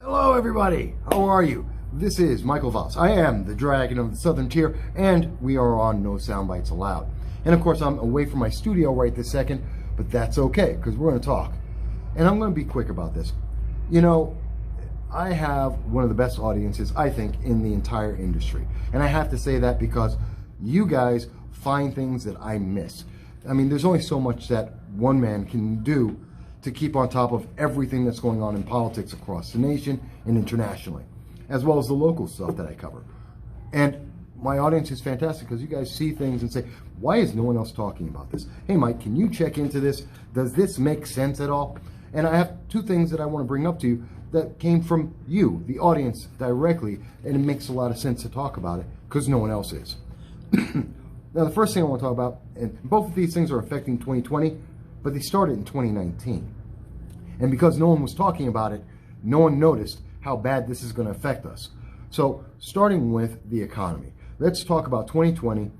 Hello everybody, how are you? This is Michael Voss. I am the Dragon of the Southern Tier, and we are on No Soundbites Allowed. And of course, I'm away from my studio right this second, but that's okay, because we're going to talk. And I'm going to be quick about this. You know, I have one of the best audiences, I think, in the entire industry. And I have to say that because you guys find things that I miss. I mean, there's only so much that one man can do to keep on top of everything that's going on in politics across the nation and internationally, as well as the local stuff that I cover. And my audience is fantastic because you guys see things and say, why is no one else talking about this? Hey, Mike, can you check into this? Does this make sense at all? And I have two things that I want to bring up to you that came from you, the audience, directly, and it makes a lot of sense to talk about it because no one else is. Now, the first thing I want to talk about, and both of these things are affecting 2020, but they started in 2019. And because no one was talking about it, no one noticed how bad this is going to affect us. So, starting with the economy, let's talk about 2020.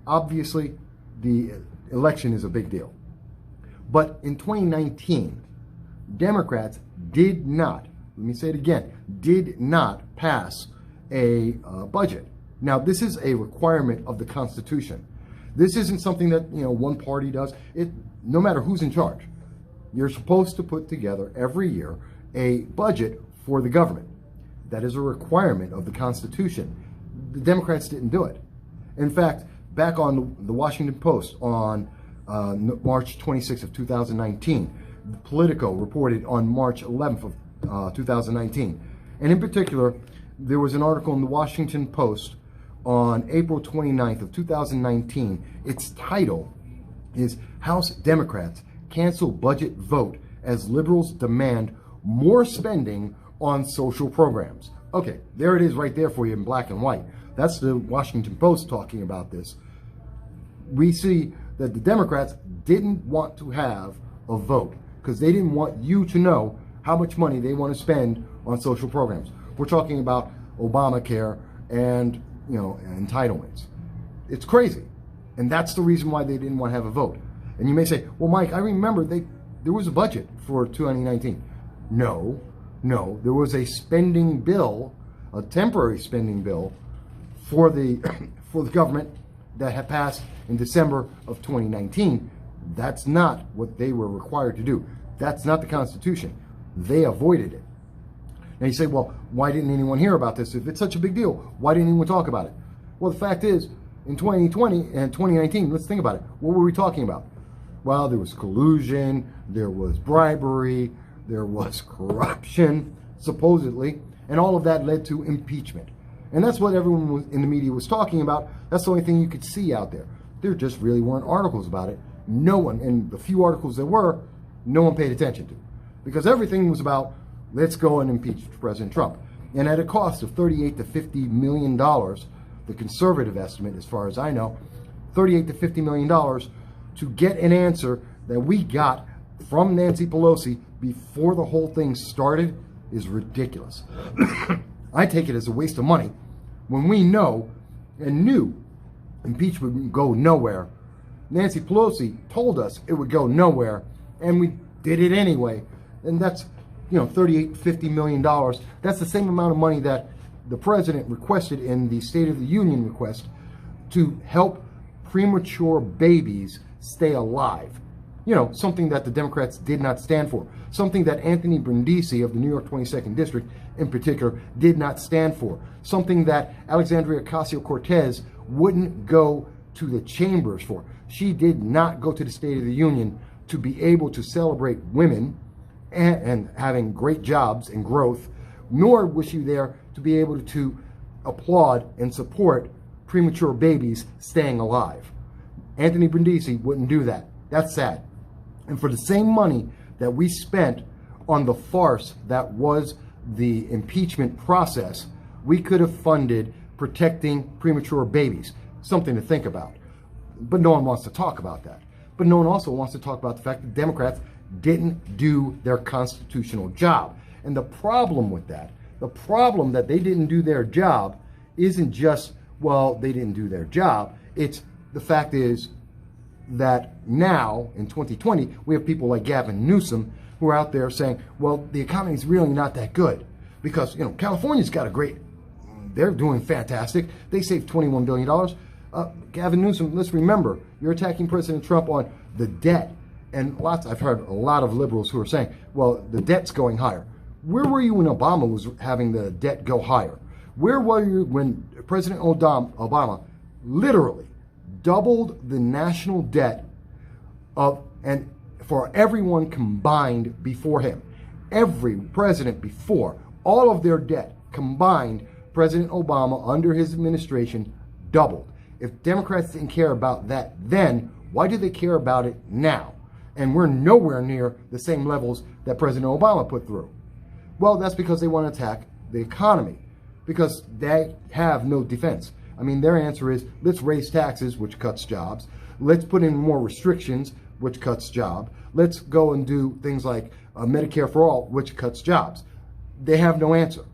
Obviously, the election is a big deal. But in 2019, Democrats did not, let me say it again, did not pass a budget. Now, this is a requirement of the Constitution. This isn't something that, one party does. No matter who's in charge, you're supposed to put together every year a budget for the government. That is a requirement of the Constitution. The Democrats didn't do it. In fact, back on the Washington Post on March 26th of 2019, Politico reported on March 11th of 2019. And in particular, there was an article in the Washington Post on April 29th of 2019. Its title is House Democrats Cancel Budget Vote as Liberals Demand More Spending on Social Programs. Okay, there it is right there for you in black and white. That's the Washington Post talking about this. We see that the Democrats didn't want to have a vote because they didn't want you to know how much money they want to spend on social programs. We're talking about Obamacare and entitlements. It's crazy. And that's the reason why they didn't want to have a vote. And you may say, well, Mike, I remember there was a budget for 2019. No, there was a spending bill, a temporary spending bill for the government that had passed in December of 2019. That's not what they were required to do. That's not the Constitution. They avoided it. Now you say, well, why didn't anyone hear about this? If it's such a big deal, why didn't anyone talk about it? Well, the fact is, in 2020 and 2019, let's think about it. What were we talking about? Well, there was collusion, there was bribery, there was corruption, supposedly, and all of that led to impeachment. And that's what everyone in the media was talking about. That's the only thing you could see out there. There just really weren't articles about it. No one, and the few articles there were, no one paid attention to. Because everything was about, let's go and impeach President Trump. And at a cost of $38 to $50 million, the conservative estimate, as far as I know, $38 to $50 million to get an answer that we got from Nancy Pelosi before the whole thing started is ridiculous. I take it as a waste of money when we know and knew impeachment would go nowhere. Nancy Pelosi told us it would go nowhere, and we did it anyway. And that's, $38 to $50 million. That's the same amount of money that the president requested in the State of the Union request to help premature babies stay alive. Something that the Democrats did not stand for. Something that Anthony Brindisi of the New York 22nd District in particular did not stand for. Something that Alexandria Ocasio-Cortez wouldn't go to the chambers for. She did not go to the State of the Union to be able to celebrate women and having great jobs and growth, nor was she there to be able to applaud and support premature babies staying alive. Anthony Brindisi wouldn't do that. That's sad. And for the same money that we spent on the farce that was the impeachment process, we could have funded protecting premature babies. Something to think about. But no one wants to talk about that. But no one also wants to talk about the fact that Democrats didn't do their constitutional job. And the problem with that, the problem that they didn't do their job isn't just, well, they didn't do their job. It's the fact is that now in 2020, we have people like Gavin Newsom who are out there saying, well, the economy is really not that good because, you know, California's got a great, they're doing fantastic. They saved $21 billion. Gavin Newsom, let's remember, you're attacking President Trump on the debt. And I've heard a lot of liberals who are saying, well, the debt's going higher. Where were you when Obama was having the debt go higher? Where were you when President Obama literally doubled the national debt and for everyone combined before him? Every president before, all of their debt combined, President Obama under his administration doubled. If Democrats didn't care about that then, why do they care about it now? And we're nowhere near the same levels that President Obama put through. Well, that's because they want to attack the economy, because they have no defense. I mean, their answer is, let's raise taxes, which cuts jobs. Let's put in more restrictions, which cuts jobs. Let's go and do things like Medicare for all, which cuts jobs. They have no answer.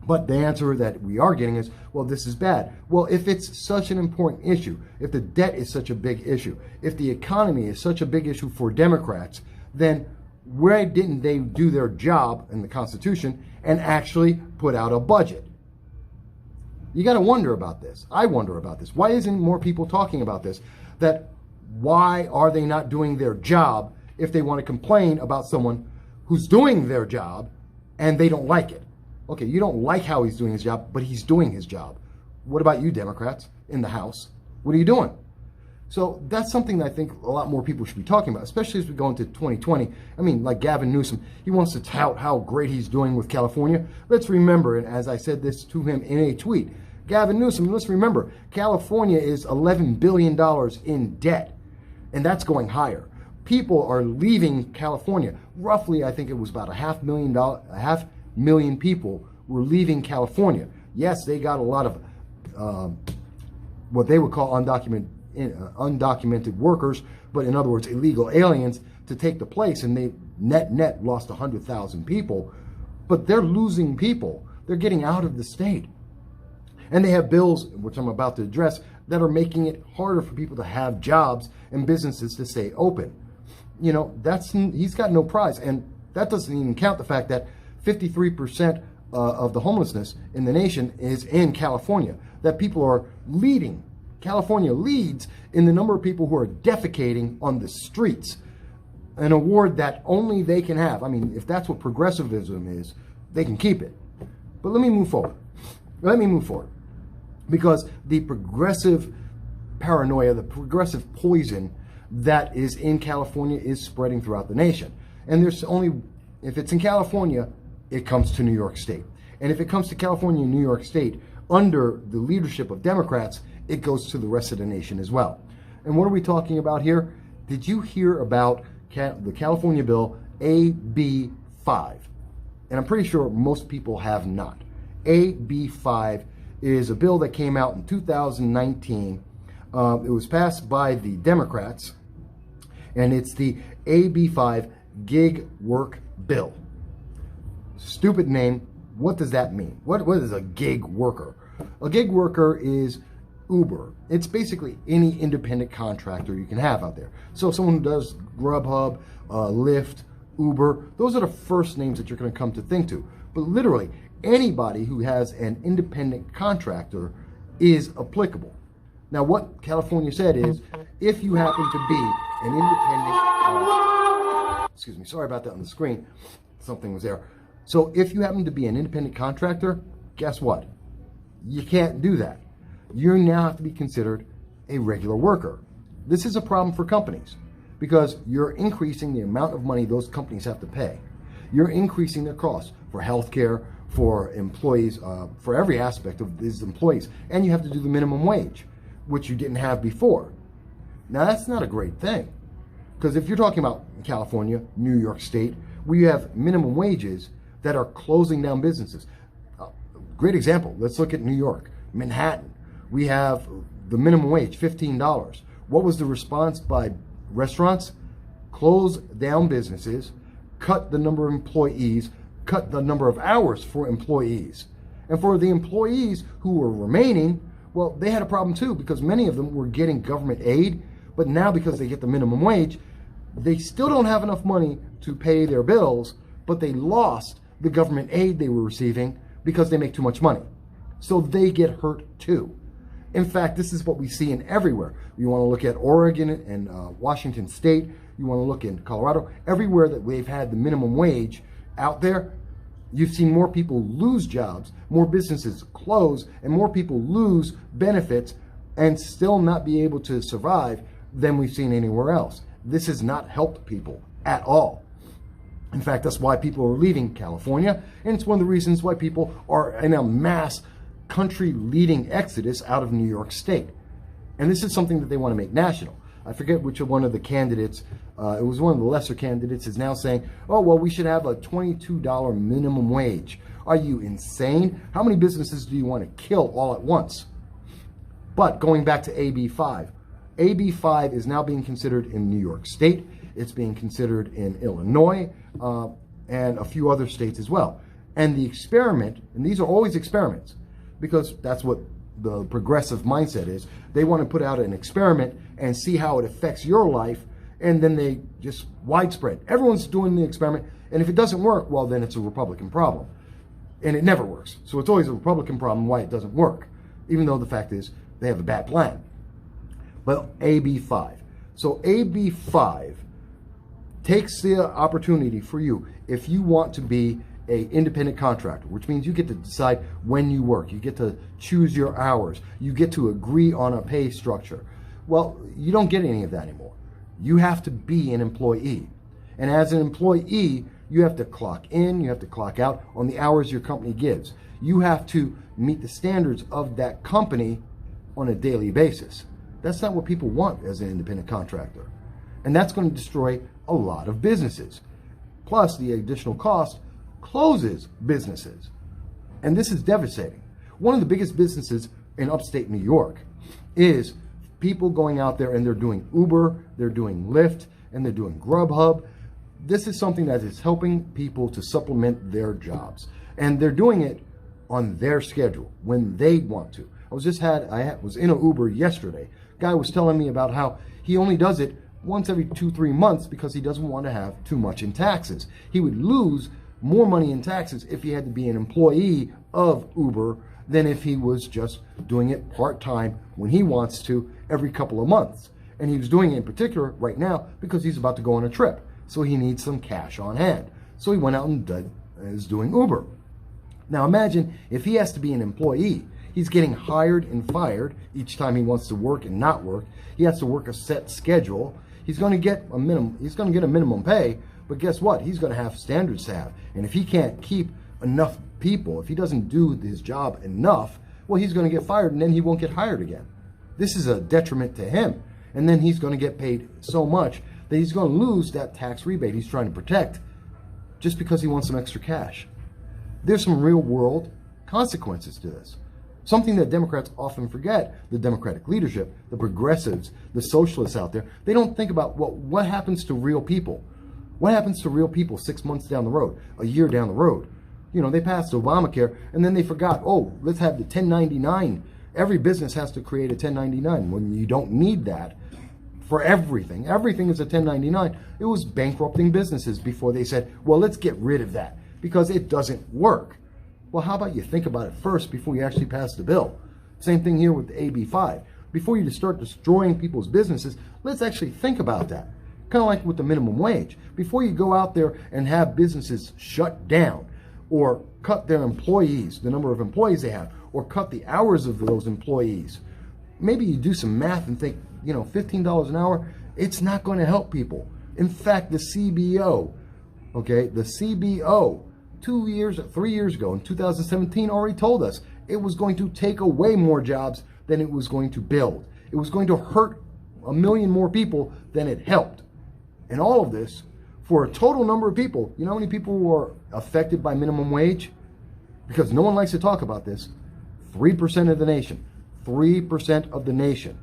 But the answer that we are getting is, well, this is bad. Well, if it's such an important issue, if the debt is such a big issue, if the economy is such a big issue for Democrats, then why didn't they do their job in the Constitution and actually put out a budget? You got to wonder about this. I wonder about this. Why isn't more people talking about this? That why are they not doing their job if they want to complain about someone who's doing their job and they don't like it? Okay, you don't like how he's doing his job, but he's doing his job. What about you, Democrats in the House? What are you doing? So that's something that I think a lot more people should be talking about, especially as we go into 2020. I mean, like Gavin Newsom, he wants to tout how great he's doing with California. Let's remember, and as I said this to him in a tweet, Gavin Newsom, let's remember, California is $11 billion in debt, and that's going higher. People are leaving California. Roughly, I think it was about a half million people were leaving California. Yes, they got a lot of what they would call undocumented workers, but in other words, illegal aliens to take the place, and they net lost 100,000 people. But they're losing people. They're getting out of the state. And they have bills, which I'm about to address, that are making it harder for people to have jobs and businesses to stay open. You know, he's got no prize. And that doesn't even count the fact that 53% of the homelessness in the nation is in California, that people are leading. California leads in the number of people who are defecating on the streets, an award that only they can have. I mean, if that's what progressivism is, they can keep it. But let me move forward. Because the progressive paranoia, the progressive poison that is in California is spreading throughout the nation. And there's only, if it's in California, it comes to New York State. And if it comes to California and New York State under the leadership of Democrats, it goes to the rest of the nation as well. And what are we talking about here? Did you hear about the California bill AB 5? And I'm pretty sure most people have not. AB 5 is a bill that came out in 2019. It was passed by the Democrats, and it's the AB 5 gig work bill. Stupid name. What does that mean? What is a gig worker? A gig worker is Uber. It's basically any independent contractor you can have out there. So someone who does Grubhub, Lyft, Uber, those are the first names that you're going to come to think to. But literally, anybody who has an independent contractor is applicable. Now, what California said is, if you happen to be an independent, excuse me, sorry about that on the screen, something was there. So if you happen to be an independent contractor, guess what? You can't do that. You now have to be considered a regular worker. This is a problem for companies because you're increasing the amount of money those companies have to pay. You're increasing their costs for healthcare, for employees, for every aspect of these employees. And you have to do the minimum wage, which you didn't have before. Now, that's not a great thing. Because if you're talking about California, New York State, where you have minimum wages that are closing down businesses. Great example. Let's look at New York, Manhattan. We have the minimum wage, $15. What was the response by restaurants? Close down businesses, cut the number of employees, cut the number of hours for employees. And for the employees who were remaining, well, they had a problem too, because many of them were getting government aid, but now because they get the minimum wage, they still don't have enough money to pay their bills, but they lost the government aid they were receiving because they make too much money. So they get hurt too. In fact, this is what we see in everywhere. You want to look at Oregon and Washington State. You want to look in Colorado. Everywhere that they've had the minimum wage out there, you've seen more people lose jobs, more businesses close, and more people lose benefits and still not be able to survive than we've seen anywhere else. This has not helped people at all. In fact, that's why people are leaving California, and it's one of the reasons why people are in a mass country-leading exodus out of New York State. And this is something that they want to make national. I forget which one of the candidates, it was one of the lesser candidates, is now saying, oh, well, we should have a $22 minimum wage. Are you insane? How many businesses do you want to kill all at once? But going back to AB 5, AB 5 is now being considered in New York State. It's being considered in Illinois and a few other states as well. And the experiment, and these are always experiments, because that's what the progressive mindset is. They want to put out an experiment and see how it affects your life, and then they just widespread. Everyone's doing the experiment, and if it doesn't work, well, then it's a Republican problem. And it never works. So it's always a Republican problem why it doesn't work, even though the fact is they have a bad plan. But AB 5. So AB 5 takes the opportunity for you, if you want to be an independent contractor, which means you get to decide when you work, you get to choose your hours, you get to agree on a pay structure. Well, you don't get any of that anymore. You have to be an employee. And as an employee, you have to clock in, you have to clock out on the hours your company gives. You have to meet the standards of that company on a daily basis. That's not what people want as an independent contractor. And that's going to destroy a lot of businesses. Plus, the additional cost closes businesses. And this is devastating. One of the biggest businesses in upstate New York is people going out there and they're doing Uber, they're doing Lyft, and they're doing Grubhub. This is something that is helping people to supplement their jobs. And they're doing it on their schedule when they want to. I was in an Uber yesterday. Guy was telling me about how he only does it once every 2-3 months because he doesn't want to have too much in taxes. He would lose more money in taxes if he had to be an employee of Uber than if he was just doing it part-time when he wants to every couple of months. And he was doing it in particular right now because he's about to go on a trip. So he needs some cash on hand. So he went out and is doing Uber. Now imagine if he has to be an employee. He's getting hired and fired each time he wants to work and not work. He has to work a set schedule. He's going to get a minimum pay, but guess what? He's going to have standards to have. And if he can't keep enough people, if he doesn't do his job enough, well, he's going to get fired and then he won't get hired again. This is a detriment to him. And then he's going to get paid so much that he's going to lose that tax rebate he's trying to protect just because he wants some extra cash. There's some real world consequences to this. Something that Democrats often forget, the Democratic leadership, the progressives, the socialists out there, they don't think about what happens to real people. What happens to real people 6 months down the road, a year down the road? You know, they passed Obamacare and then they forgot, oh, let's have the 1099. Every business has to create a 1099 when you don't need that for everything. Everything is a 1099. It was bankrupting businesses before they said, well, let's get rid of that because it doesn't work. Well, how about you think about it first before you actually pass the bill? Same thing here with AB 5. Before you start destroying people's businesses, let's actually think about that. Kind of like with the minimum wage. Before you go out there and have businesses shut down or cut their employees, the number of employees they have, or cut the hours of those employees, maybe you do some math and think, you know, $15 an hour, it's not going to help people. In fact, the CBO, the CBO, 3 years ago in 2017 already told us it was going to take away more jobs than it was going to build. It was going to hurt 1 million more people than it helped. And all of this for a total number of people. You know how many people were affected by minimum wage? Because no one likes to talk about this. 3% of the nation. 3% of the nation.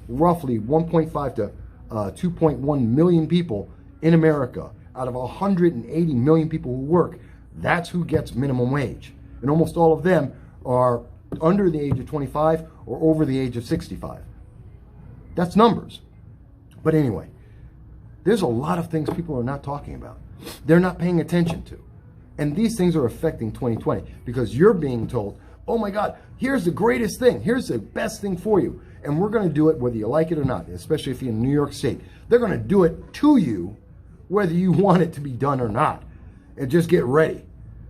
Roughly 1.5 to 2.1 million people in America out of 180 million people who work. That's who gets minimum wage. And almost all of them are under the age of 25 or over the age of 65. That's numbers. But anyway, there's a lot of things people are not talking about. They're not paying attention to. And these things are affecting 2020 because you're being told, oh my God, here's the greatest thing. Here's the best thing for you. And we're going to do it whether you like it or not, especially if you're in New York State. They're going to do it to you whether you want it to be done or not. And just get ready.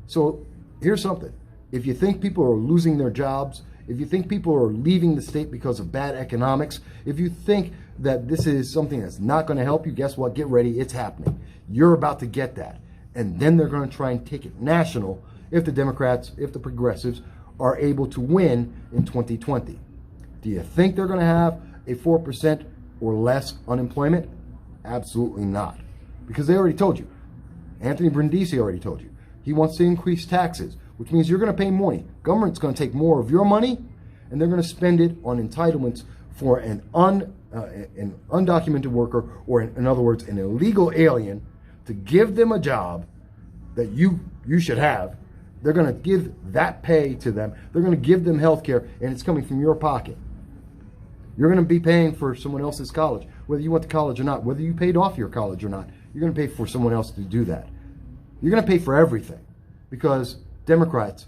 So here's something. If you think people are losing their jobs, if you think people are leaving the state because of bad economics, if you think that this is something that's not going to help you, guess what? Get ready. It's happening. You're about to get that. And then they're going to try and take it national if the Democrats, if the progressives are able to win in 2020. Do you think they're going to have a 4% or less unemployment? Absolutely not. Because they already told you. Anthony Brindisi already told you. He wants to increase taxes, which means you're going to pay more money. Government's going to take more of your money, and they're going to spend it on entitlements for an undocumented worker, or in other words, an illegal alien, to give them a job that you should have. They're going to give that pay to them. They're going to give them health care, and it's coming from your pocket. You're going to be paying for someone else's college, whether you went to college or not, whether you paid off your college or not. You're going to pay for someone else to do that. You're going to pay for everything because Democrats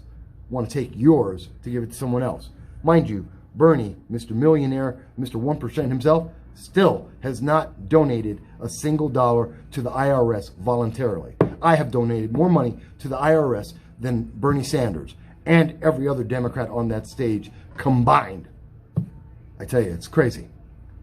want to take yours to give it to someone else. Mind you, Bernie, Mr. Millionaire, Mr. 1% himself, still has not donated a single dollar to the IRS voluntarily. I have donated more money to the IRS than Bernie Sanders and every other Democrat on that stage combined. I tell you, it's crazy.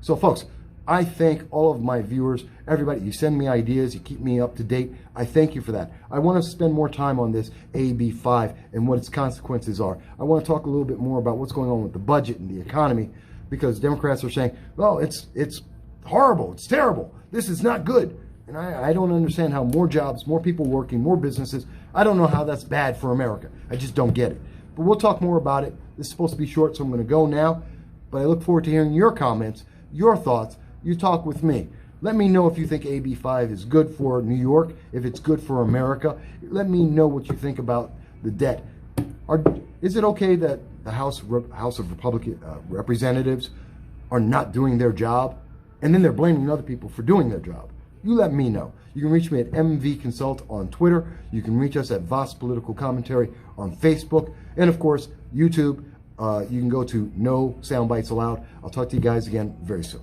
So folks, I thank all of my viewers, everybody. You send me ideas, you keep me up to date. I thank you for that. I want to spend more time on this AB5 and what its consequences are. I want to talk a little bit more about what's going on with the budget and the economy, because Democrats are saying, well, it's horrible, it's terrible, this is not good. And I don't understand how more jobs, more people working, more businesses, I don't know how that's bad for America. I just don't get it. But we'll talk more about it. This is supposed to be short, so I'm going to go now. But I look forward to hearing your comments, your thoughts. You talk with me. Let me know if you think AB5 is good for New York, if it's good for America. Let me know what you think about the debt. Is it okay that the House of Republican Representatives are not doing their job, and then they're blaming other people for doing their job? You let me know. You can reach me at MV Consult on Twitter. You can reach us at Voss Political Commentary on Facebook. And of course, YouTube. You can go to No Soundbites Allowed. I'll talk to you guys again very soon.